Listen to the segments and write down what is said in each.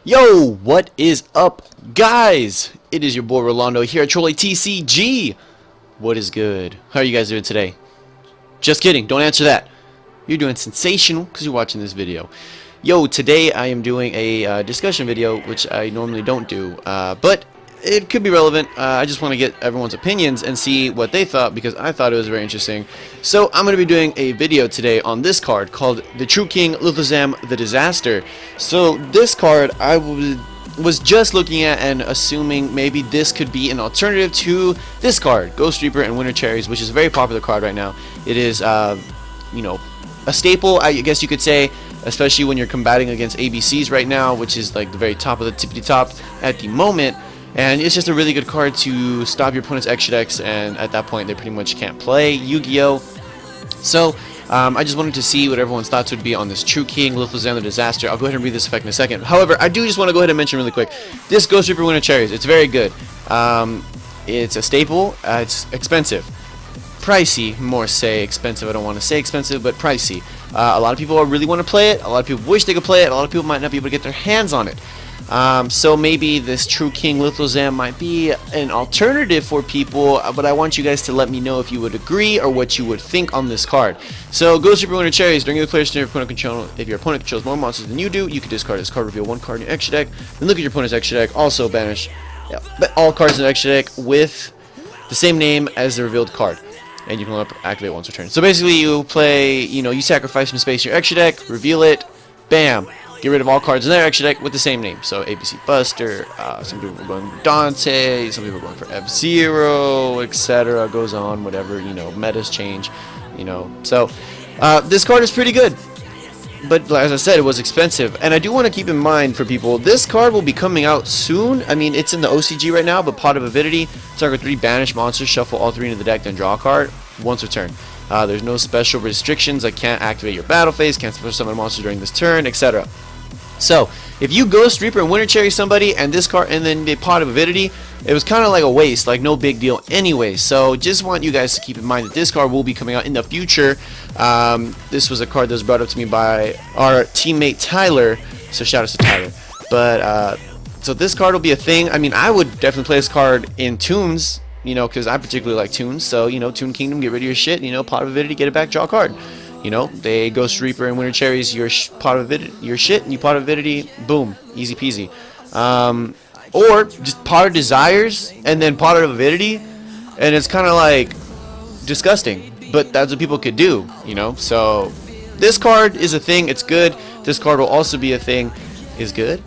Yo, what is up, guys? It is your boy Rolando here at TROLLI TCG. What is good? How are you guys doing today? Just kidding, don't answer that. You're doing sensational because you're watching this video. Yo, today I am doing a discussion video, which I normally don't do, but it could be relevant. I just want to get everyone's opinions and see what they thought because I thought it was very interesting. So I'm going to be doing a video today on this card called the True King Lithozam the Disaster. So this card I was just looking at and assuming maybe this could be an alternative to this card, Ghost Reaper and Winter Cherries, which is a very popular card right now. It is, you know, a staple, I guess you could say, especially when you're combating against ABCs right now, which is like the very top of the tippity top at the moment. And it's just a really good card to stop your opponent's extra decks, and at that point they pretty much can't play Yu-Gi-Oh! So I just wanted to see what everyone's thoughts would be on this True King Lithozam the Disaster. I'll go ahead and read this effect in a second. However, I do just want to go ahead and mention really quick, this Ghost Reaper Winter Cherries, it's very good. It's a staple, it's expensive. Pricey, more say expensive, I don't want to say expensive, but pricey. A lot of people really want to play it, a lot of people wish they could play it, a lot of people might not be able to get their hands on it. So maybe this True King Lithozam might be an alternative for people, but I want you guys to let me know if you would agree or what you would think on this card. So Ghost Reaper Winter Cherries, during the player's turn, if your opponent controls more monsters than you do, you can discard this card, reveal one card in your extra deck, then look at your opponent's extra deck, also banish all cards in the extra deck with the same name as the revealed card. And you can activate once per turn. So basically you play, you sacrifice some space in your extra deck, reveal it, bam. Get rid of all cards in their extra deck with the same name. So ABC Buster, some people are going for Dante, some people are going for F-Zero, etc. Goes on, whatever, metas change, So this card is pretty good. But as I said, it was expensive. And I do want to keep in mind for people, this card will be coming out soon. I mean, it's in the OCG right now, but Pot of Avidity, target 3 banish monsters, shuffle all 3 into the deck, then draw a card once per turn. There's no special restrictions, like can't activate your battle phase, can't special summon a monster during this turn, etc. So, if you Ghost Reaper and Winter Cherry somebody and this card and then the Pot of Avidity, it was kind of like a waste, like no big deal anyway. So, just want you guys to keep in mind that this card will be coming out in the future. This was a card that was brought up to me by our teammate Tyler, so shout out to Tyler. But, so this card will be a thing. I mean, I would definitely play this card in Toons, because I particularly like Toons. So, Toon Kingdom, get rid of your shit, Pot of Avidity, get it back, draw a card. They Ghost Reaper and Winter Cherries, your Pot of Avidity, your shit, and you Pot of Avidity, boom, easy peasy. Or just Pot of Desires and then Pot of Avidity, and it's kind of like disgusting, but that's what people could do, So this card is a thing, it's good. This card will also be a thing, is good.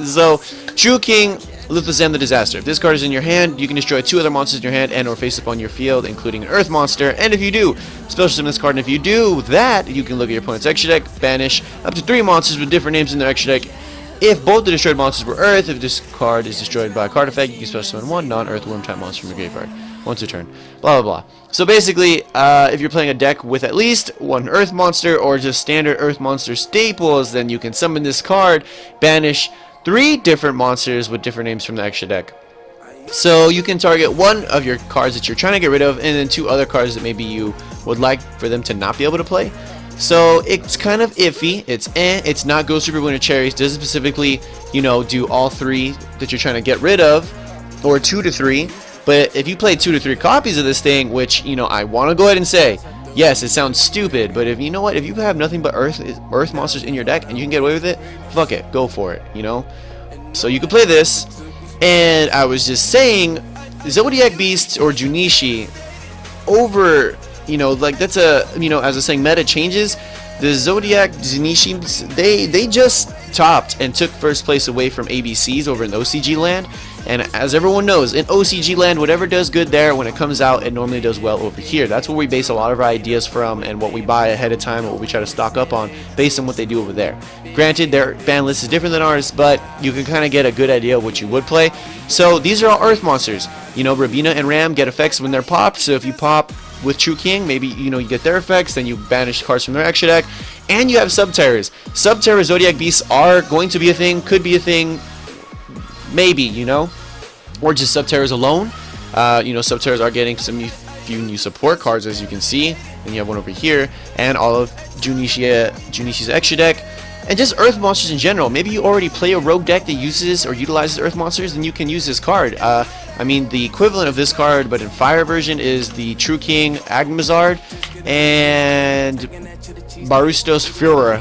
So True King Lithozam the Disaster. If this card is in your hand, you can destroy 2 other monsters in your hand and or face up on your field, including an Earth monster. And if you do, special summon this card, and if you do that, you can look at your opponent's extra deck, banish up to 3 monsters with different names in their extra deck. If both the destroyed monsters were Earth, if this card is destroyed by a card effect, you can special summon 1 non-Earth worm type monster from your graveyard once a turn. Blah blah blah. So basically, if you're playing a deck with at least 1 Earth monster or just standard Earth monster staples, then you can summon this card, banish 3 different monsters with different names from the extra deck. So you can target 1 of your cards that you're trying to get rid of, and then 2 other cards that maybe you would like for them to not be able to play. So it's kind of iffy. It's not Ghost Reaper Winter Cherries. Doesn't specifically, do all 3 that you're trying to get rid of, or 2 to 3. But if you play 2 to 3 copies of this thing, which I want to go ahead and say, yes, it sounds stupid, but if if you have nothing but Earth monsters in your deck and you can get away with it, fuck it, go for it, So you can play this, and I was just saying, Zodiac Beast or Junichi, over, like that's a, as I was saying, meta changes. The Zodiac Junichi, they just topped and took first place away from ABCs over in OCG land. And as everyone knows, in OCG land, whatever does good there, when it comes out, it normally does well over here. That's where we base a lot of our ideas from and what we buy ahead of time and what we try to stock up on based on what they do over there. Granted, their ban list is different than ours, but you can kind of get a good idea of what you would play. So these are all Earth monsters. Rabina and Ram get effects when they're popped. So if you pop with True King, maybe, you get their effects, then you banish cards from their extra deck. And you have Subterrors. Subterror Zodiac Beasts are going to be a thing, could be a thing, maybe, or just Subterrors alone. Subterrors are getting some few new support cards, as you can see, and you have one over here, and all of Junichi's extra deck. And just earth monsters in general. Maybe you already play a rogue deck that uses or utilizes earth monsters, then you can use this card. I mean, the equivalent of this card, but in fire version, is the True King Agmazard and Barustos Furor,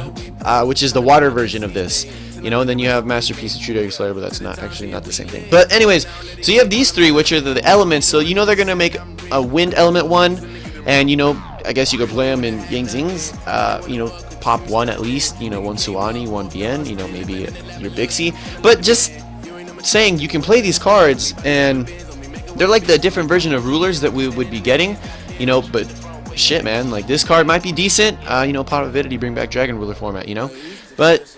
which is the water version of this. You know, and then you have Masterpiece of True Dragon Slayer, but that's not the same thing. But anyways, so you have these three, which are the elements. So you know they're gonna make a wind element one, and you know, I guess you could play them in Yang Zings. You know, pop one at least. You know, one Suwani, one Bien. You know, maybe your Bixie. But just saying, you can play these cards, and they're like the different version of rulers that we would be getting. You know, but shit, man, like this card might be decent. You know, Pot of Avidity, bring back Dragon Ruler format. You know, but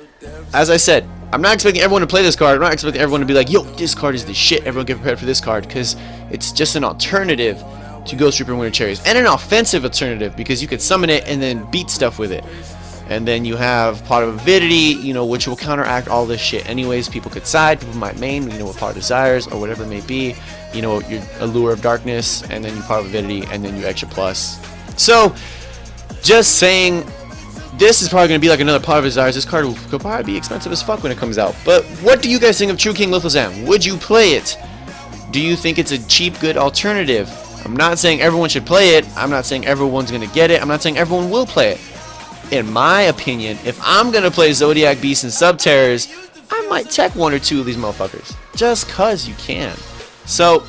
as I said, I'm not expecting everyone to play this card. I'm not expecting everyone to be like, yo, this card is the shit. Everyone get prepared for this card, because it's just an alternative to Ghost Reaper and Winter Cherries, and an offensive alternative, because you could summon it and then beat stuff with it. And then you have Pot of Avidity, you know, which will counteract all this shit anyways. People could side, people might main, you know, with Pot of Desires or whatever it may be. You know, your Allure of Darkness, and then you Pot of Avidity, and then you Extra Plus. So, just saying, this is probably going to be like another Pot of Desires. This card could probably be expensive as fuck when it comes out. But what do you guys think of True King Lithozan? Would you play it? Do you think it's a cheap, good alternative? I'm not saying everyone should play it. I'm not saying everyone's going to get it. I'm not saying everyone will play it. In my opinion, if I'm going to play Zodiac Beasts and Subterrors, I might tech one or two of these motherfuckers. Just cause you can. So,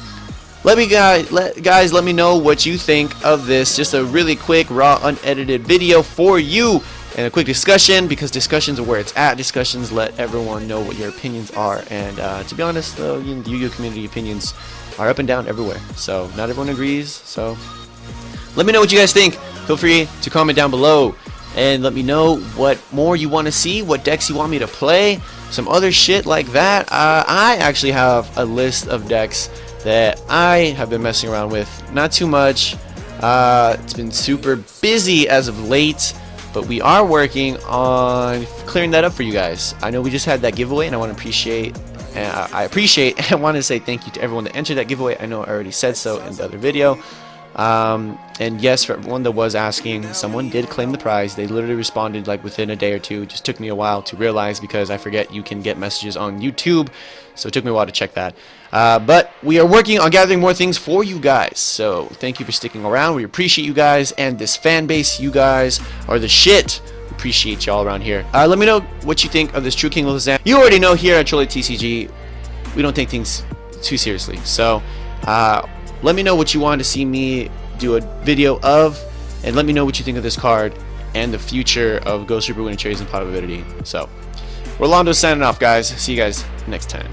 let me know what you think of this. Just a really quick, raw, unedited video for you. And a quick discussion, because discussions are where it's at. Discussions let everyone know what your opinions are. And to be honest, the Yu-Gi-Oh community opinions are up and down everywhere. So not everyone agrees. So let me know what you guys think. Feel free to comment down below. And let me know what more you want to see, what decks you want me to play, some other shit like that. I actually have a list of decks that I have been messing around with. Not too much. It's been super busy as of late, but we are working on clearing that up for you guys. I know we just had that giveaway, and I want to appreciate, and want to say thank you to everyone that entered that giveaway. I know I already said so in the other video. And yes, for everyone that was asking, someone did claim the prize. They literally responded like within a day or two. It just took me a while to realize, because I forget you can get messages on YouTube, so it took me a while to check that. But we are working on gathering more things for you guys, so thank you for sticking around. We appreciate you guys, and this fan base. You guys are the shit. Appreciate y'all around here. Let me know what you think of this True King Lithozan. You already know, here at TROLLI TCG, we don't take things too seriously. So let me know what you want to see me do a video of, and let me know what you think of this card and the future of Ghost Reaper, Winter Cherries, and Pot of Avidity. So, Rolando signing off, guys. See you guys next time.